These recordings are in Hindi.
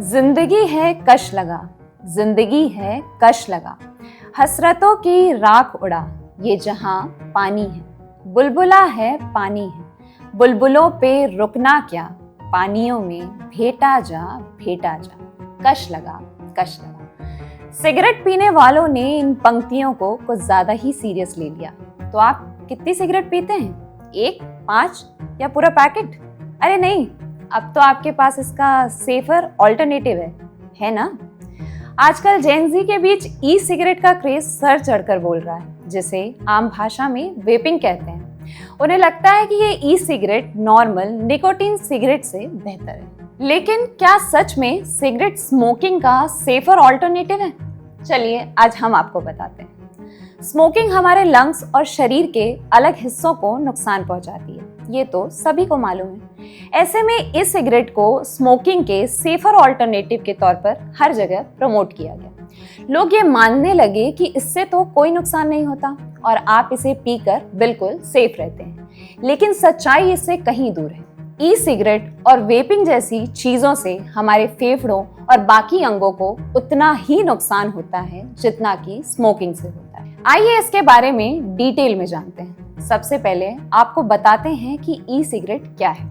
जिंदगी है कश लगा, जिंदगी है कश लगा, हसरतों की राख उड़ा, ये जहां पानी है, बुलबुला है पानी है, बुलबुलों पे रुकना क्या, पानियों में भेटा जा, कश लगा, कश लगा। सिगरेट पीने वालों ने इन पंक्तियों को कुछ ज्यादा ही सीरियस ले लिया। तो आप कितनी सिगरेट पीते हैं? 1, 5 या पूरा पैकेट? अरे नहीं, अब तो आपके पास इसका सेफर ऑल्टरनेटिव है ना? आजकल जेन ज़ी के बीच ई सिगरेट का क्रेज सर चढ़कर बोल रहा है, जिसे आम भाषा में वेपिंग कहते हैं। उन्हें लगता है कि ये e cigarette normal nicotine cigarette से बेहतर है। लेकिन क्या सच में सिगरेट स्मोकिंग का सेफर ऑल्टरनेटिव है? चलिए आज हम आपको बताते हैं। स्मोकिंग हमारे लंग्स और शरीर के अलग हिस्सों को नुकसान पहुंचाती है, ये तो सभी को मालूम है। ऐसे में इस सिगरेट को स्मोकिंग के सेफर ऑल्टरनेटिव के तौर पर हर जगह प्रमोट किया गया। लोग ये मानने लगे कि इससे तो कोई नुकसान नहीं होता और आप इसे पीकर बिल्कुल सेफ रहते हैं। लेकिन सच्चाई इससे कहीं दूर है। ई सिगरेट और वेपिंग जैसी चीजों से हमारे फेफड़ों और बाकी अंगों को उतना ही नुकसान होता है जितना कि स्मोकिंग से होता है। आइए इसके बारे में डिटेल में जानते हैं। सबसे पहले आपको बताते हैं कि ई सिगरेट क्या है।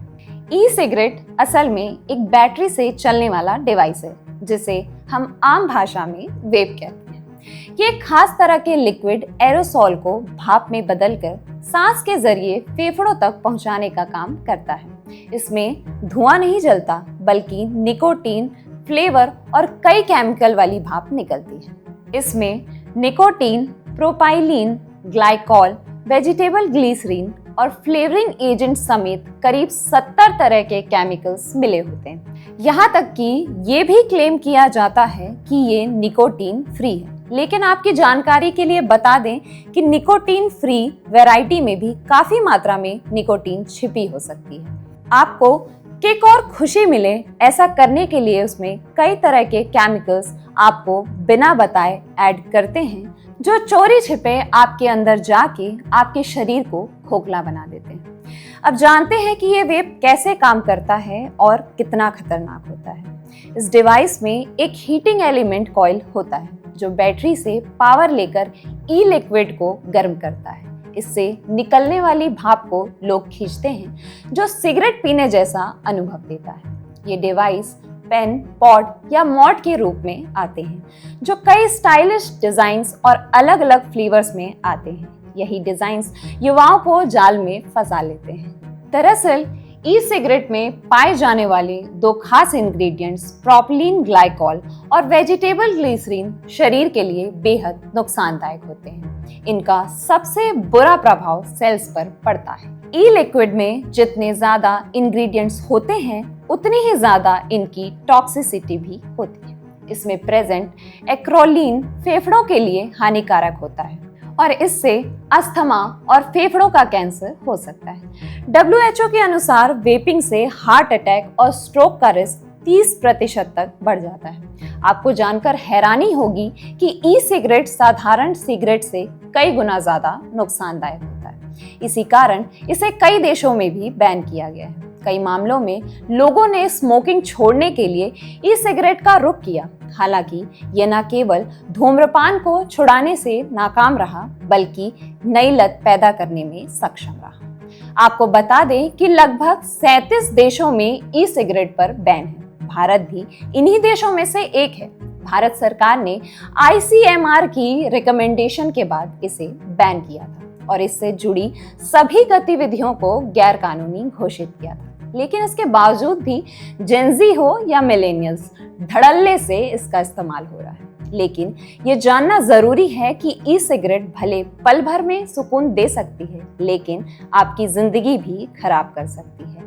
ई सिगरेट असल में एक बैटरी से चलने वाला डिवाइस है, जिसे हम आम भाषा में वेप कहते हैं। ये एक खास तरह के लिक्विड एरोसॉल को भाप में बदलकर सांस के जरिए फेफड़ों तक पहुंचाने का काम करता है। इसमें धुआं नहीं जलता, बल्कि निकोटीन, फ्लेवर और कई केमिकल वाली भाप निकलती है। इसमें nicotine, propylene, glycol, vegetable glycerine और फ्लेवरिंग एजेंट समेत करीब 70 तरह के केमिकल्स मिले होते हैं। यहाँ तक कि ये भी क्लेम किया जाता है कि ये निकोटीन फ्री है। लेकिन आपकी जानकारी के लिए बता दें कि निकोटीन फ्री वैरायटी में भी काफी मात्रा में निकोटीन छिपी हो सकती है। आपको किक और खुशी मिले ऐसा करने के लिए उसमें कई तरह के केमिकल्स आपको बिना बताए ऐड करते हैं, जो चोरी छिपे आपके अंदर जाके आपके शरीर को खोखला बना देते हैं। अब जानते हैं कि ये वेप कैसे काम करता है और कितना खतरनाक होता है। इस डिवाइस में एक हीटिंग एलिमेंट कॉइल होता है, जो बैटरी से पावर लेकर ई लिक्विड को गर्म करता है। इससे निकलने वाली भाप को लोग खींचते हैं, जो सिगरेट पीने जैसा अनुभव देता है। ये डिवाइस पेन, पॉड या मॉड के रूप में आते हैं, जो कई स्टाइलिश डिजाइन्स और अलग अलग फ्लेवर्स में आते हैं। यही डिजाइन्स युवाओं को जाल में फंसा लेते हैं। दरअसल ई सिगरेट में पाए जाने वाले 2 खास इंग्रेडिएंट्स प्रोपिलीन ग्लाइकॉल और वेजिटेबल ग्लिसरीन शरीर के लिए बेहद नुकसानदायक होते हैं। इनका सबसे बुरा प्रभाव सेल्स पर पड़ता है। ई लिक्विड में जितने ज्यादा इंग्रेडिएंट्स होते हैं, उतनी ही ज्यादा इनकी टॉक्सिसिटी भी होती है। इसमें प्रेजेंट एक्रोलीन फेफड़ों के लिए हानिकारक होता है और इससे अस्थमा और फेफड़ों का कैंसर हो सकता है। WHO के अनुसार वेपिंग से हार्ट अटैक और स्ट्रोक का रिस्क 30% तक बढ़ जाता है। आपको जानकर हैरानी होगी कि ई सिगरेट साधारण सिगरेट से कई गुना ज्यादा नुकसानदायक होता है। इसी कारण इसे कई देशों में भी बैन किया गया है। कई मामलों में लोगों ने स्मोकिंग छोड़ने के लिए ई सिगरेट का रुख किया। हालांकि ये न केवल धूम्रपान को छुड़ाने से नाकाम रहा, बल्कि नई लत पैदा करने में सक्षम रहा। आपको बता दें कि लगभग 37 देशों में ई सिगरेट पर बैन है। भारत भी इन्हीं देशों में से एक है। भारत सरकार ने ICMR की रिकमेंडेशन के बाद इसे बैन किया था और इससे जुड़ी सभी गतिविधियों को गैर कानूनी घोषित किया था। लेकिन इसके बावजूद भी जेन ज़ी हो या मिलेनियल्स, धड़ल्ले से इसका इस्तेमाल हो रहा है। लेकिन ये जानना जरूरी है कि ई सिगरेट भले पल भर में सुकून दे सकती है, लेकिन आपकी जिंदगी भी खराब कर सकती है।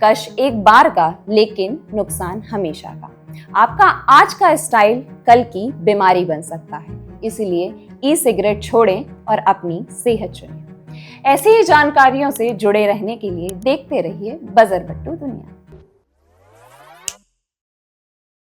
कश एक बार का, लेकिन नुकसान हमेशा का। आपका आज का स्टाइल कल की बीमारी बन सकता है। इसलिए ई सिगरेट छोड़ें और अपनी सेहत चुनें। ऐसी ही जानकारियों से जुड़े रहने के लिए देखते रहिए बजर बट्टू दुनिया।